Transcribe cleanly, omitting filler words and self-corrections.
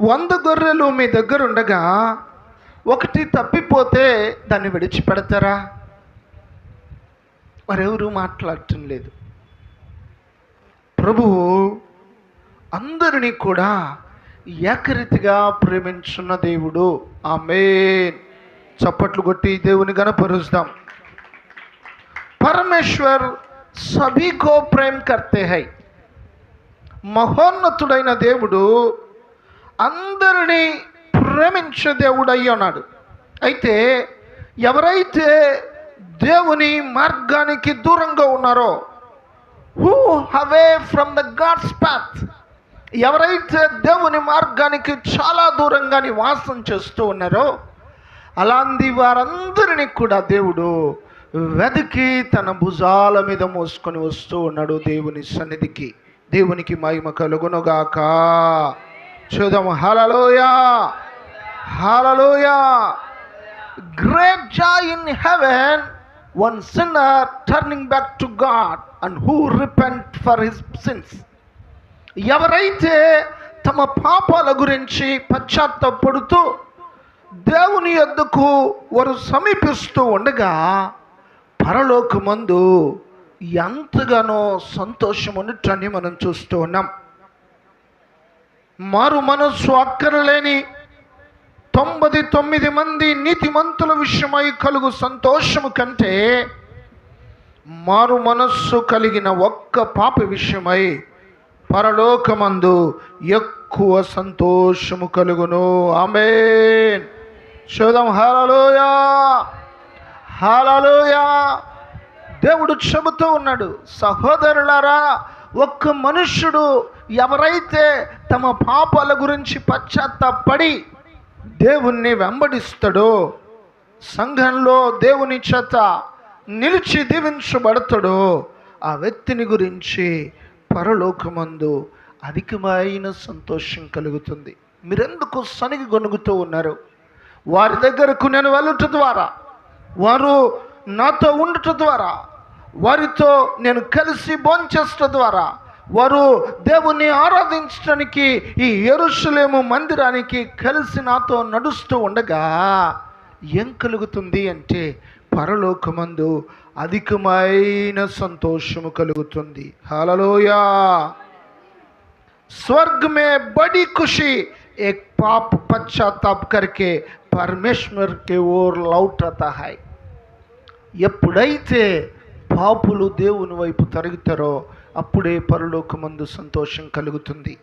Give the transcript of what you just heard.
100 గొర్రెలు మీ దగ్గర ఉండగా ఒకటి తప్పిపోతే దాన్ని విడిచిపెడతారా? మరెవరు మాట్లాడటం లేదు. ప్రభువు అందరినీ కూడా ఏకరీతిగా ప్రేమించున్న దేవుడు. ఆమేన్. చప్పట్లు కొట్టి దేవుని గణపరుస్తాం. పరమేశ్వర్ సభీ కో ప్రేమ్ కర్తే హై. మహోన్నతుడైన దేవుడు అందరినీ ప్రేమించే దేవుడు అయి ఉన్నాడు. అయితే ఎవరైతే దేవుని మార్గానికి దూరంగా ఉన్నారో, who away from the God's path, ఎవరైతే దేవుని మార్గానికి చాలా దూరంగా నివాసం చేస్తూ ఉన్నారో అలాంటి వారందరినీ కూడా దేవుడు వెతికి తన భుజాల మీద మోసుకొని వస్తూ ఉన్నాడు దేవుని సన్నిధికి. దేవునికి మహిమ కలుగునుగాక. చూద్దాం. Hallelujah, hallelujah. Great joy in heaven, one sinner turning back to God and who repent for his sins. ఎవరైతే తమ పాపాల గురించి పశ్చాత్తాపడుతూ దేవుని యొద్దకు వారు సమీపిస్తూ ఉండగా పరలోకమందు ఎంతగానో సంతోషం ఉండటాన్ని మనం చూస్తూ ఉన్నాం. మారు మనస్సు అక్కరలేని 99 మంది నీతిమంతుల విషయమై కలుగు సంతోషము కంటే మారు మనస్సు కలిగిన ఒక్క పాపి విషయమై పరలోకమందు ఎక్కువ సంతోషము కలుగును. ఆమేన్. చూద్దాం. హల్లెలూయా, హల్లెలూయా. దేవుడు చెబుతూ ఉన్నాడు, సహోదరులారా, ఒక్క మనుష్యుడు ఎవరైతే తమ పాపాల గురించి పశ్చాత్తాపడి దేవుణ్ణి వెంబడిస్తాడో, సంఘంలో దేవుని చేత నిలిచి దీవించబడతాడో, ఆ వ్యక్తిని గురించి పరలోకమందు అధికమైన సంతోషం కలుగుతుంది. మీరెందుకు సనిగి గొనుగుతూ ఉన్నారు? వారి దగ్గరకు నేను వెళ్ళుట ద్వారా, వారు నాతో ఉండుట ద్వారా, వారితో నేను కలిసి భోంచేయడం ద్వారా, వారు దేవుణ్ణి ఆరాధించడానికి ఈ యెరూషలేము మందిరానికి కలిసి నాతో నడుస్తూ ఉండగా ఏం కలుగుతుంది అంటే పరలోకమందు అధికమైన సంతోషము కలుగుతుంది. హల్లెలూయా. स्वर्ग में बड़ी खुशी एक पाप पश्चाताप करके परमेश्वर के ओर लौटता है. ఎప్పుడైతే పాపులు దేవుని వైపు తరుగుతారో అప్పుడే పరలోకమందు సంతోషం కలుగుతుంది.